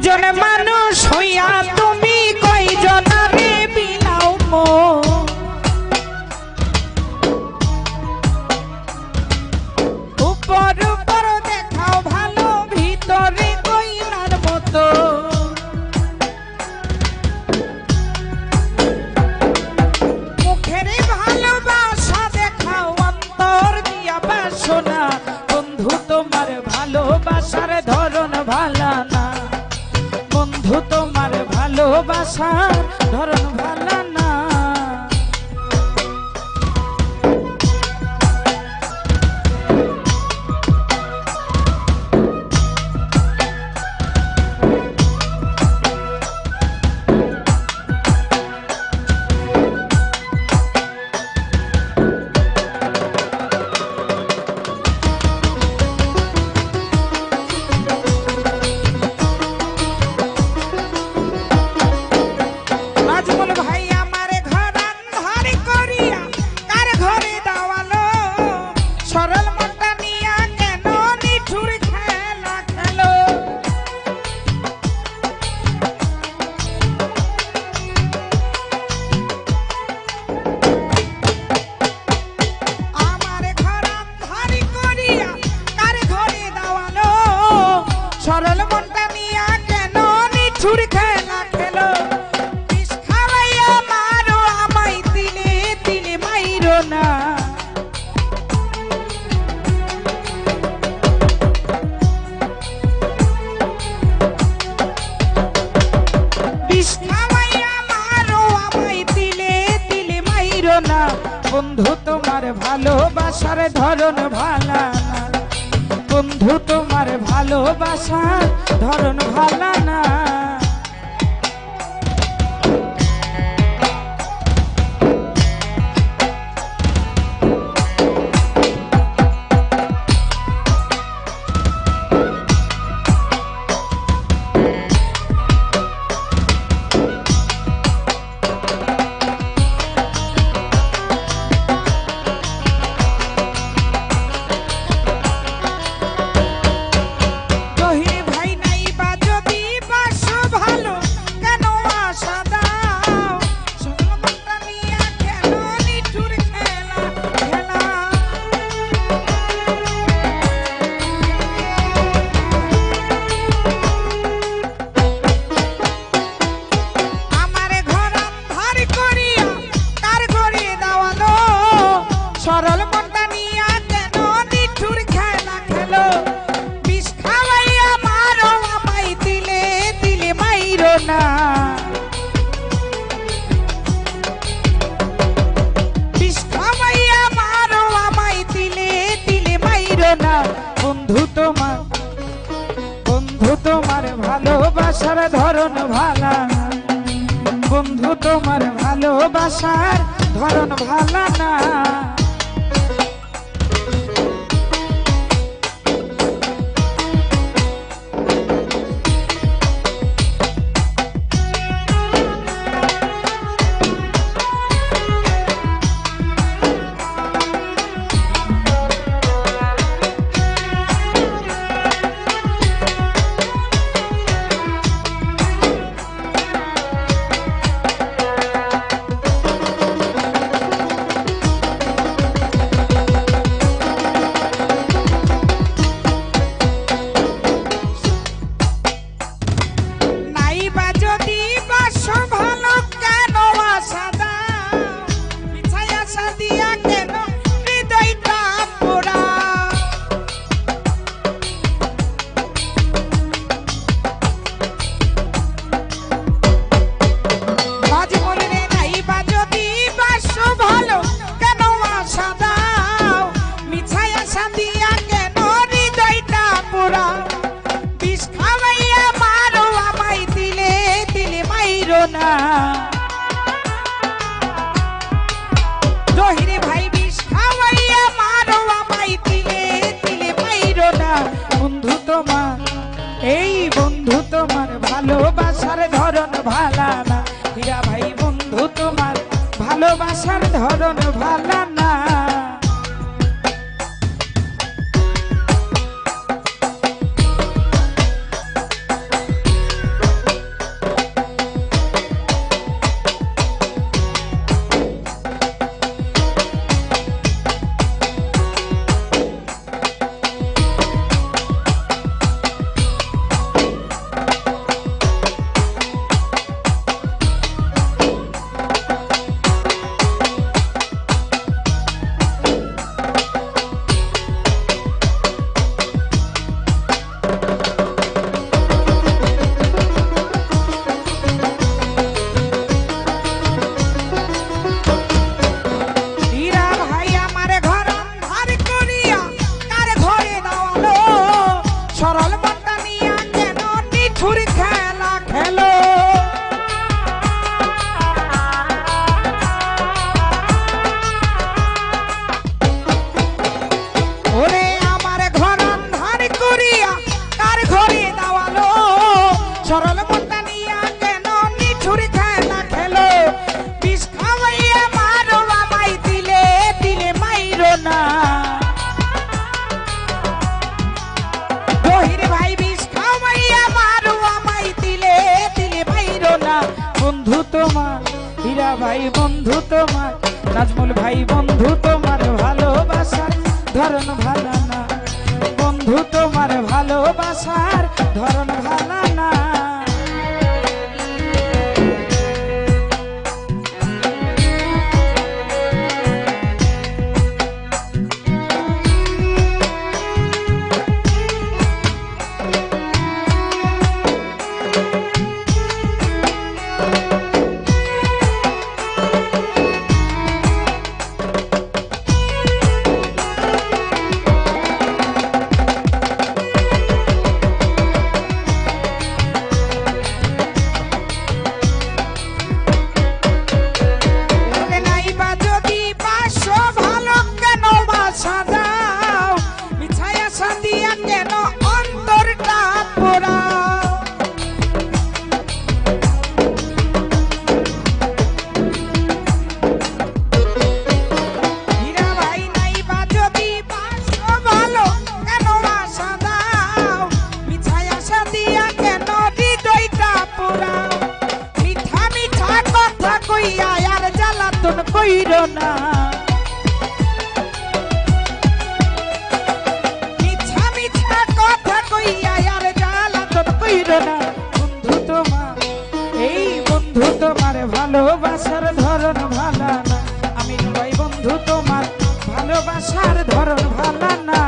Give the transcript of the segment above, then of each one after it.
একজন মানুষ হইয়া তুমি কয়জনারে বিলাও মন উপর উপর দেখাও ভালো ভিতরে কইনার মতো মুখের ভালোবাসা দেখাও অন্তর দিয়া বাসনা বন্ধু তোমার ভালোবাসার ধরন ভালা না বন্ধু তোমার ভালোবাসার ধরন ভালা না সরল মনটা নিয়া কেন নিঠুর খেলা খেলো বিষ খাওয়াইয়া মারো আমায় দিলে দিলে মাইরো না বিষ খাওয়াইয়া মারো আমায় দিলে দিলে মাইরো না বন্ধু তোমার ভালোবাসার ধরন ভালা না বন্ধু তোমার ভালোবাসার ধরন ভালা না সরল মনটা নিয়া কেন নিঠুর খেলা খেলো বিষ খাওয়াইয়া মারো আমায় দিলে দিলে মাইরো না বিষ খাওয়াইয়া মারো আমায় দিলে দিলে মাইরো না বন্ধু তোমার ভালোবাসার ধরন ভালা বন্ধু তোমার ভালোবাসার ধরন ভালা না জহিরে ভাই বিষ খাওয়াইয়া মারো আমায় দিলে দিলে মাইরো না বন্ধু তোমার এই বন্ধু তোমার ভালোবাসার ধরন ভালা না হীরা ভাই বন্ধু তোমার ভালোবাসার ধরন ভালা না ভাই বন্ধু তোমার, নাজমুল ভাই বন্ধু তোমার ভালোবাসার ধরন ভালো না, বন্ধু তোমার ভালোবাসার ধরন ভালো না। কইরো না মিছা মিছা কথা কইয়া আর জ্বালাতন কইরো না, বন্ধু তোমার এই বন্ধু তোমার ভালোবাসার ধরন ভালো না, আমি ভাই বন্ধু তোমার ভালোবাসার ধরন ভালো না।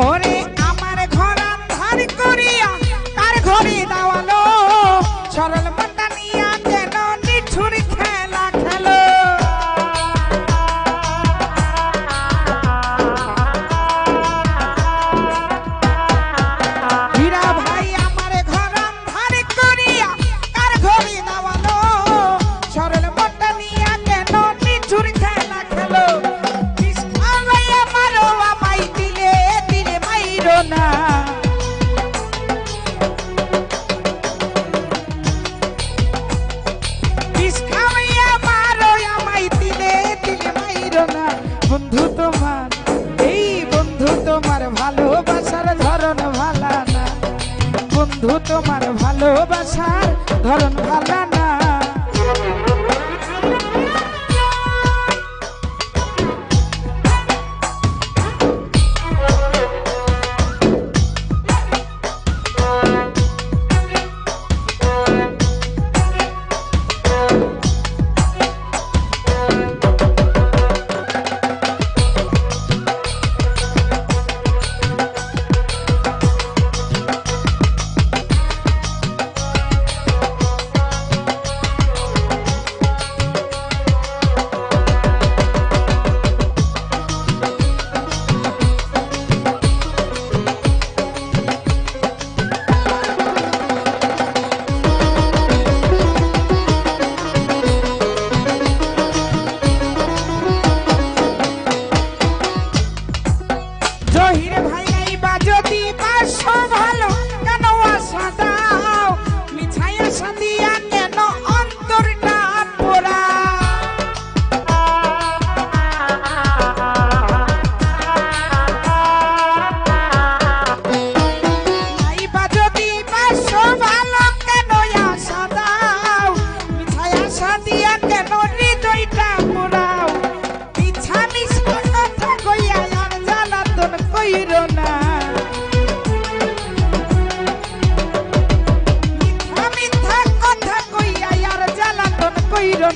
ওরে আমার ঘর আন্ধার করিয়া কার ঘরে দাওয়ালো, সরল মনটা নিয়া কেন নিঠুর খেলা খেলো। হীরা ভাই আমার ঘর আন্ধার করিয়া কার ঘরে দাওয়ালো, সরল মনটা নিয়া কেন নিঠুর খেলা খেলো। না বন্ধু তোমার এই বন্ধু তোমার ভালোবাসার ধরন ভালো না, বন্ধু তোমার ভালোবাসার ধরন ভালো না।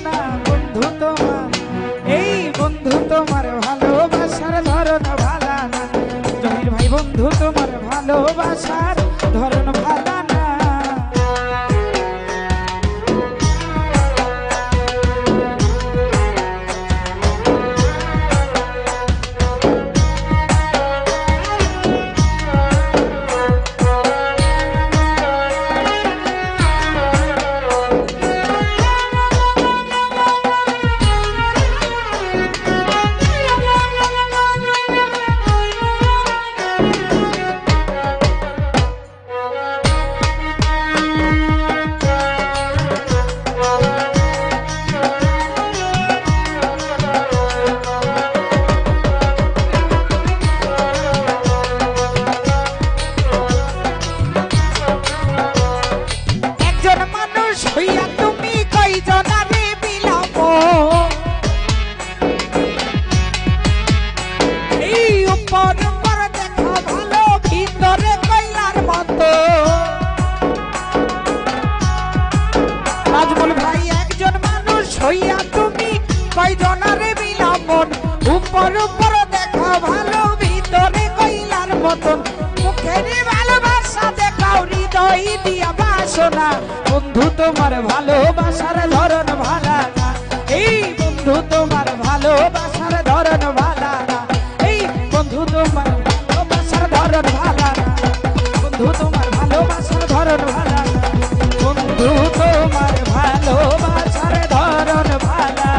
না বন্ধু তোমার এই বন্ধু তোমার ভালোবাসার ধরন ভালো না, জহির ভাই বন্ধু তোমার ভালোবাসার ধরন ভালো না। উপর উপর দেখাও ভালো ভিতরে কইলার মতন মুখের ভালোবাসা দেখাও হৃদয় দিয়া বাসনা বন্ধু তোমার ভালোবাসার ধরন ভালা না এই বন্ধু তোমার ভালোবাসার ধরন ভালা না এই বন্ধু তোমার ভালোবাসার ধরন ভালা না বন্ধু তোমার ভালোবাসার ধরন ভালা না বন্ধু তোমার ভালোবাসার ধরন ভালা